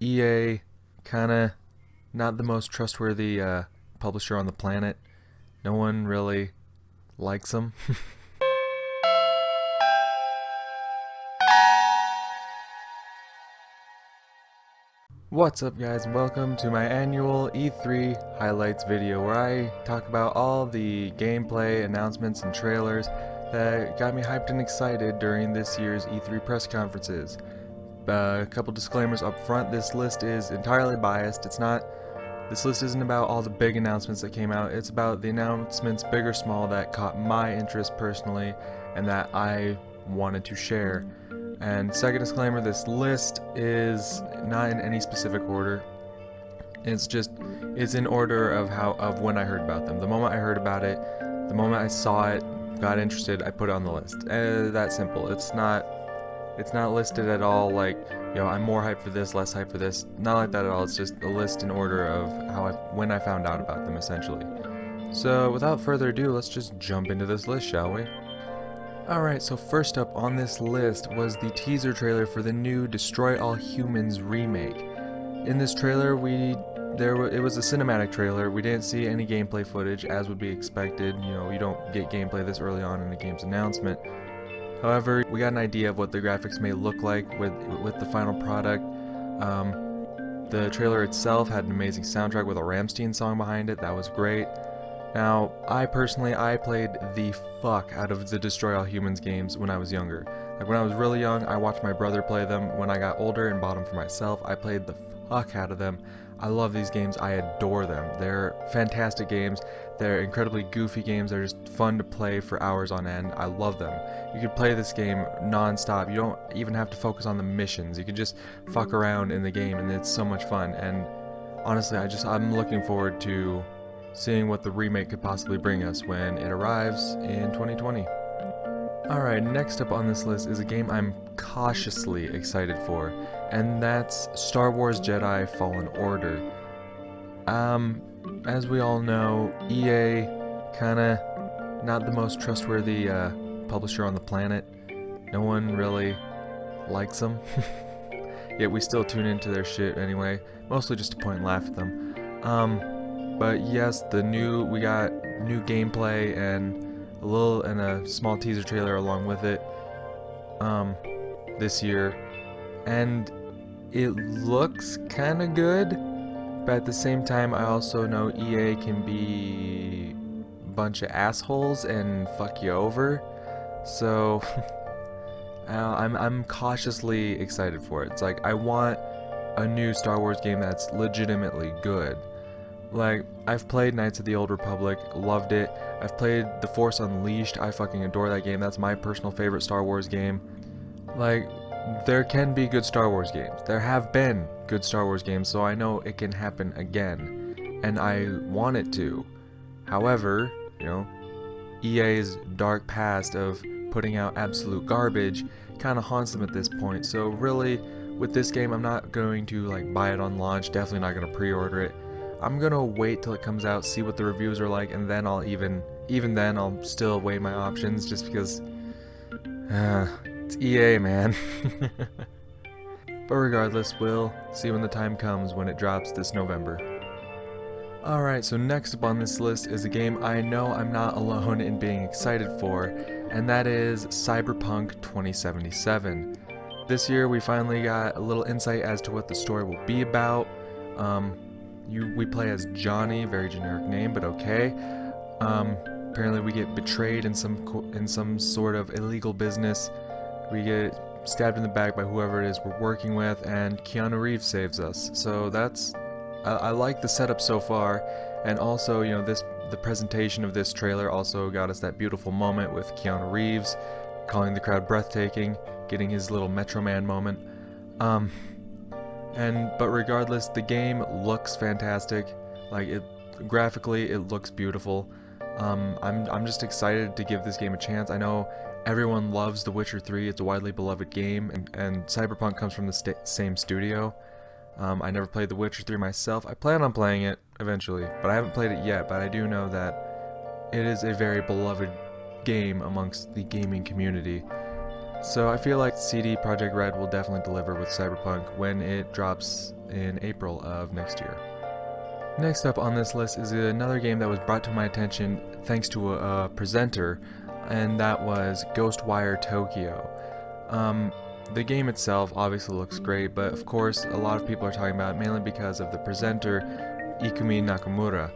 EA, kinda not the most trustworthy publisher on the planet. No one really likes them. What's up guys, and welcome to my annual E3 highlights video where I talk about all the gameplay, announcements, and trailers that got me hyped and excited during this year's E3 press conferences. A couple disclaimers up front: this list is entirely biased. This list isn't about all the big announcements that came out, it's about the announcements, big or small, that caught my interest personally and that I wanted to share. And second disclaimer, this list is not in any specific order. It's in order of when I heard about them. The moment I heard about it, the moment I saw it, got interested, I put it on the list. That simple. It's not listed at all like, I'm more hyped for this, less hyped for this. Not like that at all. It's just a list in order of when I found out about them, essentially. So without further ado, let's just jump into this list, shall we? Alright, so first up on this list was the teaser trailer for the new Destroy All Humans remake. In this trailer, it was a cinematic trailer. We didn't see any gameplay footage, as would be expected. You don't get gameplay this early on in a game's announcement. However, we got an idea of what the graphics may look like with the final product. The trailer itself had an amazing soundtrack with a Rammstein song behind it. That was great. Now, I played the fuck out of the Destroy All Humans games when I was younger. Like, when I was really young, I watched my brother play them. When I got older and bought them for myself, I played the fuck out of them. I love these games. I adore them. They're fantastic games. They're incredibly goofy games. They're just fun to play for hours on end. I love them. You could play this game non-stop. You don't even have to focus on the missions. You could just fuck around in the game, and it's so much fun. And honestly, I'm looking forward to seeing what the remake could possibly bring us when it arrives in 2020. Alright, next up on this list is a game I'm cautiously excited for, and that's Star Wars Jedi Fallen Order. As we all know, EA, kinda not the most trustworthy publisher on the planet. No one really likes them. Yet we still tune into their shit anyway, mostly just to point and laugh at them. But yes, we got new gameplay and a small teaser trailer along with it this year, and it looks kinda good, but at the same time I also know EA can be a bunch of assholes and fuck you over, so I'm cautiously excited for it. It's like, I want a new Star Wars game that's legitimately good. Like, I've played Knights of the Old Republic, loved it. I've played The Force Unleashed, I fucking adore that game. That's my personal favorite Star Wars game. Like, there can be good Star Wars games. There have been good Star Wars games, so I know it can happen again. And I want it to. However, EA's dark past of putting out absolute garbage kinda haunts them at this point. So really, with this game, I'm not going to buy it on launch, definitely not gonna pre-order it. I'm gonna wait till it comes out, see what the reviews are like, and then I'll even then I'll still weigh my options, just because it's EA, man. But regardless, we'll see when the time comes when it drops this November. Alright, so next up on this list is a game I know I'm not alone in being excited for, and that is Cyberpunk 2077. This year we finally got a little insight as to what the story will be about. We play as Johnny, very generic name, but okay. Apparently we get betrayed in some sort of illegal business. We get stabbed in the back by whoever it is we're working with, and Keanu Reeves saves us. So I like the setup so far, and also, the presentation of this trailer also got us that beautiful moment with Keanu Reeves calling the crowd breathtaking, getting his little Metro Man moment. But regardless, the game looks fantastic. Graphically, it looks beautiful. I'm just excited to give this game a chance. I know everyone loves The Witcher 3. It's a widely beloved game, and Cyberpunk comes from the same studio. I never played The Witcher 3 myself. I plan on playing it eventually, but I haven't played it yet. But I do know that it is a very beloved game amongst the gaming community. So I feel like CD Projekt Red will definitely deliver with Cyberpunk when it drops in April of next year. Next up on this list is another game that was brought to my attention thanks to a presenter, and that was Ghostwire Tokyo. The game itself obviously looks great, but of course a lot of people are talking about it mainly because of the presenter, Ikumi Nakamura.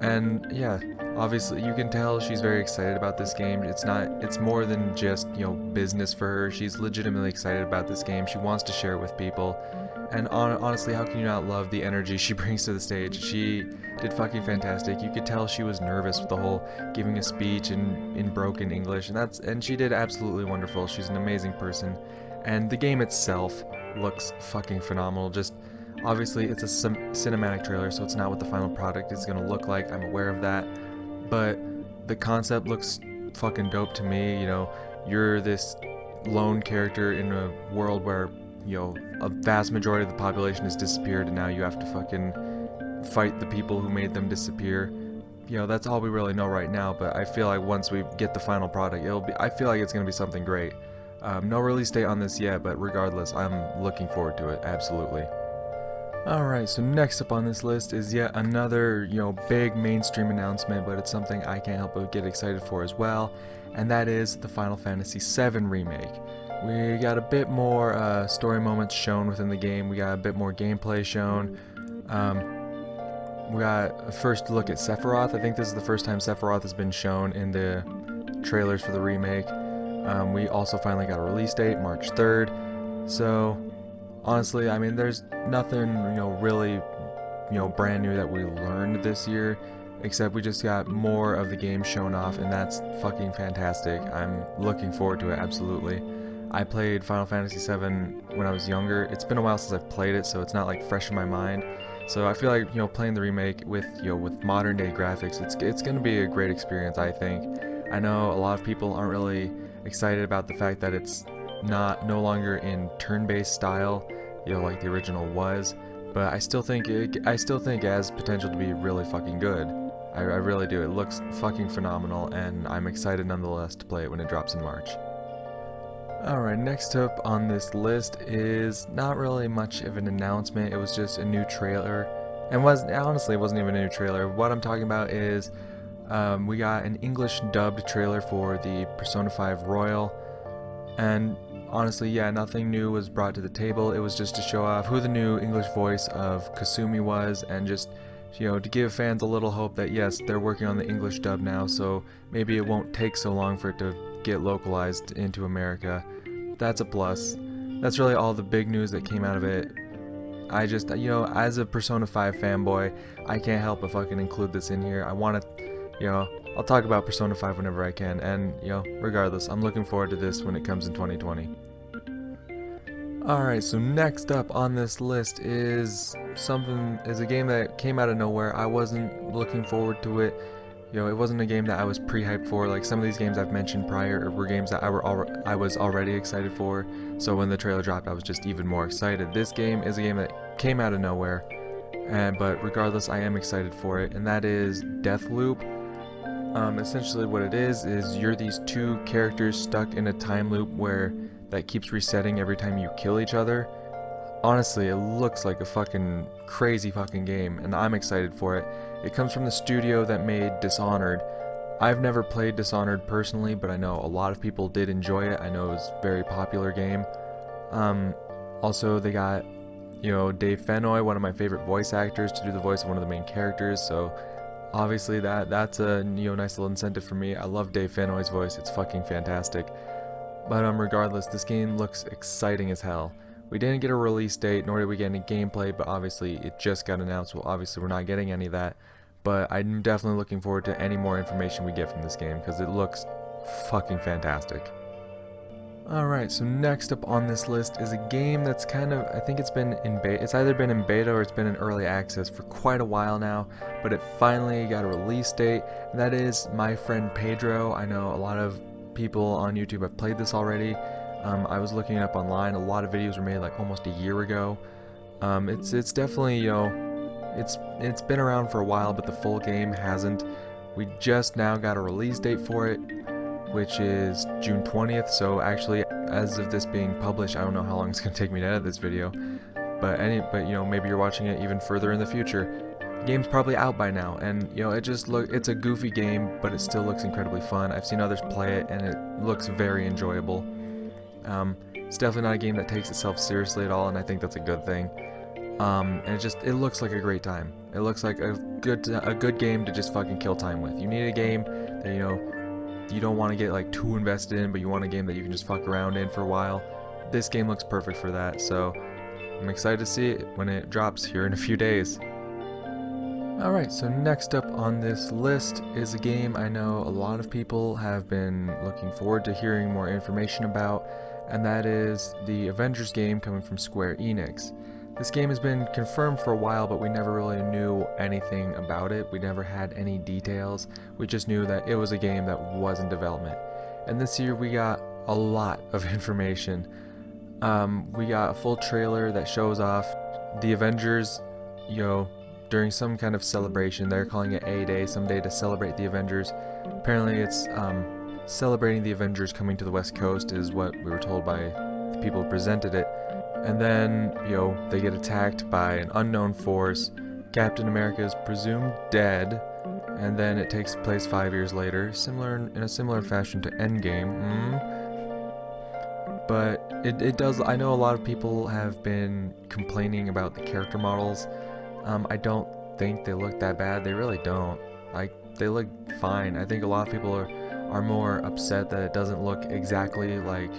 And yeah, obviously you can tell she's very excited about this game. It's more than just, business for her. She's legitimately excited about this game. She wants to share it with people. And honestly, how can you not love the energy she brings to the stage? She did fucking fantastic. You could tell she was nervous with the whole giving a speech in broken English, and she did absolutely wonderful. She's an amazing person. And the game itself looks fucking phenomenal. Just obviously it's a cinematic trailer, so it's not what the final product is going to look like. I'm aware of that. But the concept looks fucking dope to me. You're this lone character in a world where a vast majority of the population has disappeared, and now you have to fucking fight the people who made them disappear. That's all we really know right now, but I feel like once we get the final product, I feel like it's gonna be something great. No release date on this yet, but regardless, I'm looking forward to it, absolutely. Alright, so next up on this list is yet another, big mainstream announcement, but it's something I can't help but get excited for as well, and that is the Final Fantasy VII Remake. We got a bit more story moments shown within the game. We got a bit more gameplay shown. We got a first look at Sephiroth. I think this is the first time Sephiroth has been shown in the trailers for the remake. We also finally got a release date, March 3rd. So, honestly, I mean, there's nothing, really, brand new that we learned this year, except we just got more of the game shown off, and that's fucking fantastic. I'm looking forward to it, absolutely. I played Final Fantasy VII when I was younger. It's been a while since I've played it, so it's not like fresh in my mind. So I feel like playing the remake with with modern day graphics, it's gonna be a great experience, I think. I know a lot of people aren't really excited about the fact that it's no longer in turn-based style, like the original was, but I still think it has potential to be really fucking good. I really do. It looks fucking phenomenal, and I'm excited nonetheless to play it when it drops in March. Alright, next up on this list is not really much of an announcement. It was just a new trailer, and honestly it wasn't even a new trailer. What I'm talking about is we got an English dubbed trailer for the Persona 5 Royal, and honestly, yeah, nothing new was brought to the table. It was just to show off who the new English voice of Kasumi was, and just to give fans a little hope that yes, they're working on the English dub now, so maybe it won't take so long for it to get localized into America. That's a plus. That's really all the big news that came out of it. I just, as a Persona 5 fanboy, I can't help but fucking include this in here. I want to, I'll talk about Persona 5 whenever I can, and, regardless, I'm looking forward to this when it comes in 2020. Alright, so next up on this list is a game that came out of nowhere. I wasn't looking forward to it. It wasn't a game that I was pre-hyped for. Like some of these games I've mentioned prior were games that I was already excited for. So when the trailer dropped, I was just even more excited. This game is a game that came out of nowhere, but regardless, I am excited for it, and that is Deathloop. Essentially, what it is you're these two characters stuck in a time loop that keeps resetting every time you kill each other. Honestly, it looks like a fucking crazy fucking game, and I'm excited for it. It comes from the studio that made Dishonored. I've never played Dishonored personally, but I know a lot of people did enjoy it. I know it was a very popular game. Also, they got, Dave Fennoy, one of my favorite voice actors, to do the voice of one of the main characters, so obviously that's a nice little incentive for me. I love Dave Fennoy's voice, it's fucking fantastic. But regardless, this game looks exciting as hell. We didn't get a release date, nor did we get any gameplay, but obviously it just got announced. Well, obviously we're not getting any of that, but I'm definitely looking forward to any more information we get from this game, because it looks fucking fantastic. Alright, so next up on this list is a game that's I think it's been in beta. It's either been in beta or it's been in early access for quite a while now, but it finally got a release date, and that is My Friend Pedro. I know a lot of people on YouTube have played this already. I was looking it up online. A lot of videos were made like almost a year ago. It's definitely, it's been around for a while, but the full game hasn't. We just now got a release date for it, which is June 20th, so actually, as of this being published, I don't know how long it's going to take me to edit this video, but you know, maybe you're watching it even further in the future. The game's probably out by now, and you know, it's a goofy game, but it still looks incredibly fun. I've seen others play it, and it looks very enjoyable. It's definitely not a game that takes itself seriously at all, and I think that's a good thing. And it looks like a great time. It looks like a good game to just fucking kill time with. You need a game that, you know, you don't want to get like too invested in, but you want a game that you can just fuck around in for a while. This game looks perfect for that, so I'm excited to see it when it drops here in a few days. Alright, so next up on this list is a game I know a lot of people have been looking forward to hearing more information about, and that is the Avengers game coming from Square Enix. This game has been confirmed for a while, but we never really knew anything about it. We never had any details. We just knew that it was a game that was in development. And this year we got a lot of information. We got a full trailer that shows off the Avengers, you know, during some kind of celebration. They're calling it A-Day, some day to celebrate the Avengers. Apparently it's celebrating the Avengers coming to the West Coast is what we were told by the people who presented it. And then, you know, they get attacked by an unknown force. Captain America is presumed dead, and then it takes place 5 years later, in a similar fashion to Endgame. But it does. I know a lot of people have been complaining about the character models. I don't think they look that bad. They really don't. Like, they look fine. I think a lot of people are more upset that it doesn't look exactly like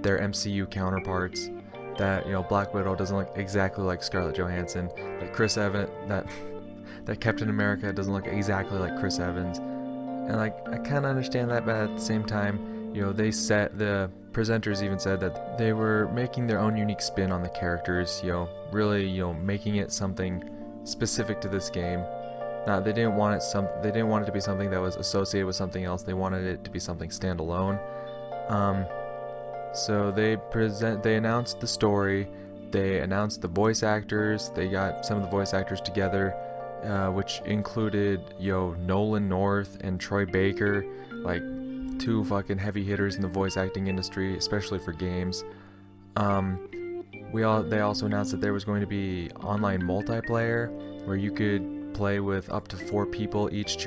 their MCU counterparts. That, you know, Black Widow doesn't look exactly like Scarlett Johansson. That Chris Evans, that Captain America doesn't look exactly like Chris Evans. And like, I kind of understand that, but at the same time, you know, the presenters even said that they were making their own unique spin on the characters. You know, really, you know, making it something specific to this game. They didn't want it to be something that was associated with something else. They wanted it to be something standalone. So they announced the story, they announced the voice actors, they got some of the voice actors together, which included, you know, Nolan North and Troy Baker, like two fucking heavy hitters in the voice acting industry, especially for games. They also announced that there was going to be online multiplayer, where you could play with up to 4 people, each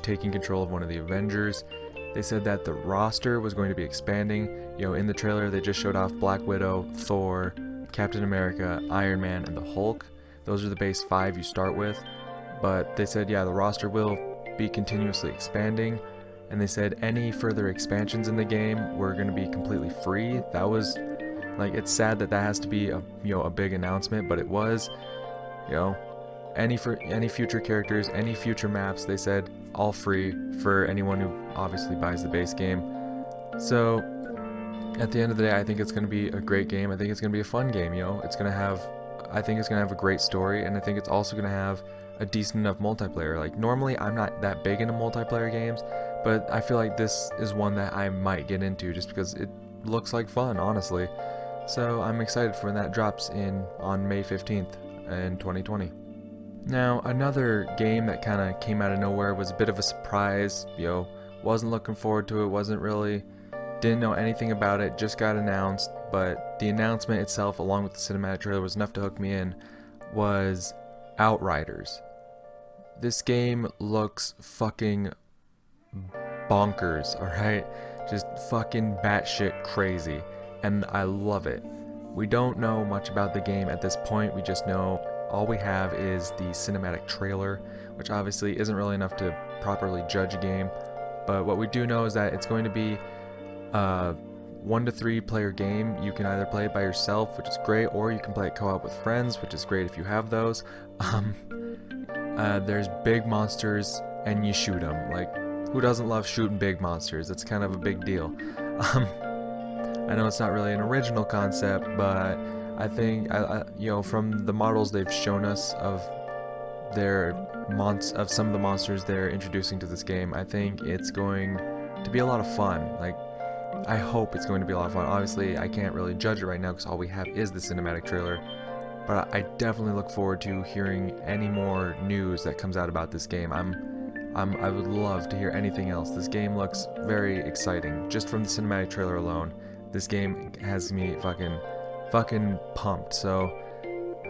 taking control of one of the Avengers. They said that the roster was going to be expanding. You know, in the trailer they just showed off Black Widow, Thor, Captain America, Iron Man, and the Hulk. Those are the base 5 you start with. But they said, yeah, the roster will be continuously expanding. And they said any further expansions in the game were going to be completely free. That was, like, it's sad that has to be a big announcement, but it was, you know, any future characters, any future maps, they said all free for anyone who obviously buys the base game. So at the end of the day, I think it's going to be a great game. I think it's going to be a fun game. You know, I think it's going to have a great story, and I think it's also going to have a decent enough multiplayer. Like, normally I'm not that big into multiplayer games, but I feel like this is one that I might get into just because it looks like fun, honestly. So I'm excited for when that drops on May 15th in 2020. Now, another game that kind of came out of nowhere, was a bit of a surprise. You know, wasn't looking forward to it, didn't know anything about it, just got announced, but the announcement itself, along with the cinematic trailer, was enough to hook me in, was Outriders. This game looks fucking bonkers, alright? Just fucking batshit crazy, and I love it. We don't know much about the game at this point. We just know all we have is the cinematic trailer, which obviously isn't really enough to properly judge a game. But what we do know is that it's going to be a 1 to 3 player game. You can either play it by yourself, which is great, or you can play it co-op with friends, which is great if you have those. There's big monsters, and you shoot them. Like, who doesn't love shooting big monsters? That's kind of a big deal. I know it's not really an original concept, but I think, you know, from the models they've shown us of some of the monsters they're introducing to this game, I think it's going to be a lot of fun. Like, I hope it's going to be a lot of fun. Obviously, I can't really judge it right now because all we have is the cinematic trailer, but I definitely look forward to hearing any more news that comes out about this game. I would love to hear anything else. This game looks very exciting. Just from the cinematic trailer alone, this game has me fucking fucking pumped. So,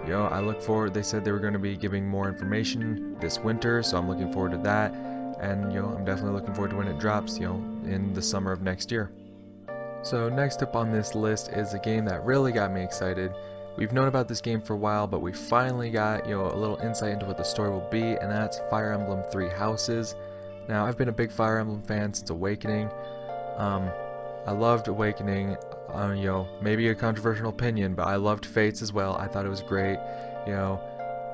I look forward. They said they were going to be giving more information this winter, so I'm looking forward to that. And, I'm definitely looking forward to when it drops, in the summer of next year. So next up on this list is a game that really got me excited. We've known about this game for a while, but we finally got, a little insight into what the story will be, and that's Fire Emblem Three Houses. Now, I've been a big Fire Emblem fan since Awakening. I loved Awakening, maybe a controversial opinion, but I loved Fates as well. I thought it was great.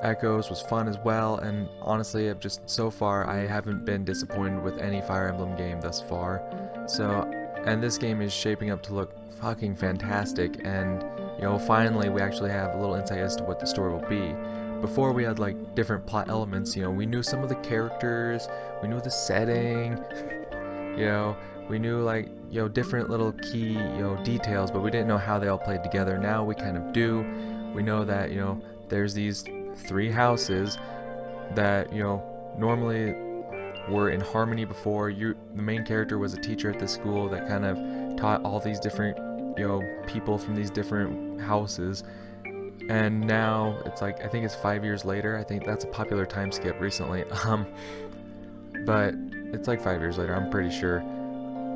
Echoes was fun as well, and honestly, so far, I haven't been disappointed with any Fire Emblem game thus far. And this game is shaping up to look fucking fantastic, and, finally we actually have a little insight as to what the story will be. Before we had, different plot elements, we knew some of the characters, we knew the setting, we knew, different little key, details, but we didn't know how they all played together. Now we kind of do. We know that, there's these 3 houses that, normally were in harmony before. The main character was a teacher at this school that kind of taught all these different, people from these different houses. And now it's I think it's 5 years later. I think that's a popular time skip recently. But it's 5 years later, I'm pretty sure.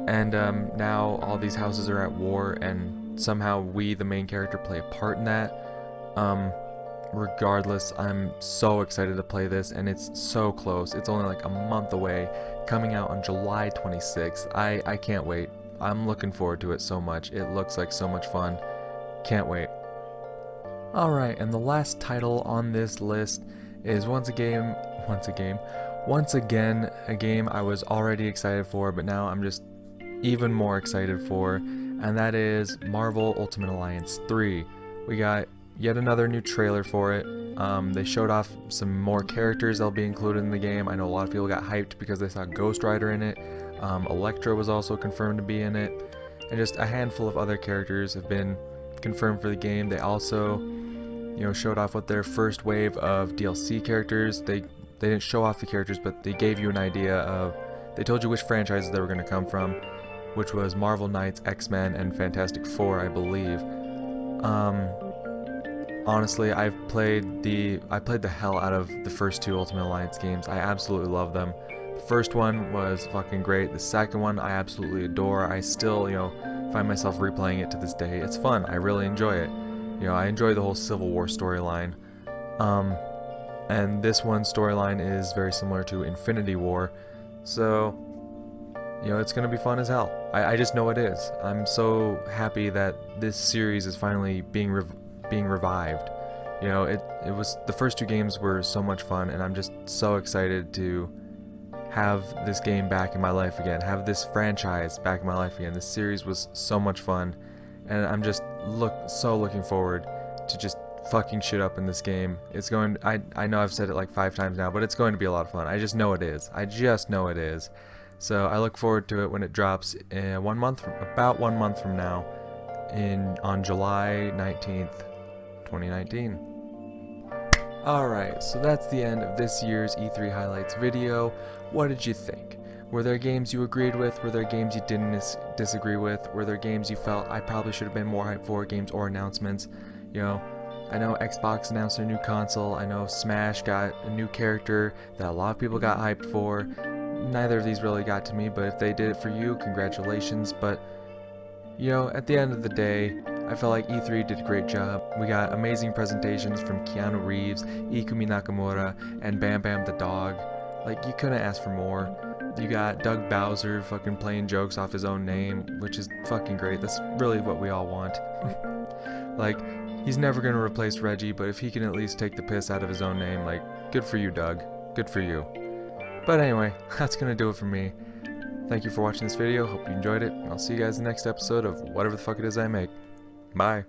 And now all these houses are at war, and somehow we, the main character, play a part in that. Regardless, I'm so excited to play this, and it's so close. It's only a month away, coming out on July 26th. I can't wait. I'm looking forward to it so much. It looks like so much fun. Can't wait. Alright, and the last title on this list is once again a game I was already excited for, but now I'm just even more excited for, and that is Marvel Ultimate Alliance 3. We got yet another new trailer for it. They showed off some more characters that'll be included in the game. I know a lot of people got hyped because they saw Ghost Rider in it. Electro was also confirmed to be in it, and just a handful of other characters have been confirmed for the game. They also, showed off what their first wave of DLC characters. They didn't show off the characters, but they gave you an idea of. They told you which franchises they were going to come from, which was Marvel Knights, X-Men, and Fantastic Four, I believe. Honestly, I played the hell out of the first 2 Ultimate Alliance games. I absolutely love them. The first one was fucking great. The second one I absolutely adore. I still, find myself replaying it to this day. It's fun. I really enjoy it. I enjoy the whole Civil War storyline. And this one's storyline is very similar to Infinity War. So, it's going to be fun as hell. I just know it is. I'm so happy that this series is finally being revived. It was, the first 2 games were so much fun, and I'm just so excited to have this game back in my life again, have this franchise back in my life again. This series was so much fun, and I'm just so looking forward to just fucking shit up in this game. It's going, I know I've said it 5 times now, but it's going to be a lot of fun. I just know it is. I just know it is. So I look forward to it when it drops about 1 month from now, on July 19th, 2019. Alright, so that's the end of this year's E3 highlights video. What did you think? Were there games you agreed with? Were there games you didn't disagree with? Were there games you felt I probably should have been more hyped for? Games or announcements? I know Xbox announced a new console. I know Smash got a new character that a lot of people got hyped for. Neither of these really got to me, but if they did it for you, congratulations. But, at the end of the day, I felt like E3 did a great job. We got amazing presentations from Keanu Reeves, Ikumi Nakamura, and Bam Bam the dog. You couldn't ask for more. You got Doug Bowser fucking playing jokes off his own name, which is fucking great. That's really what we all want. He's never gonna replace Reggie, but if he can at least take the piss out of his own name, good for you, Doug. Good for you. But anyway, that's gonna do it for me. Thank you for watching this video. Hope you enjoyed it. I'll see you guys in the next episode of whatever the fuck it is I make. Bye.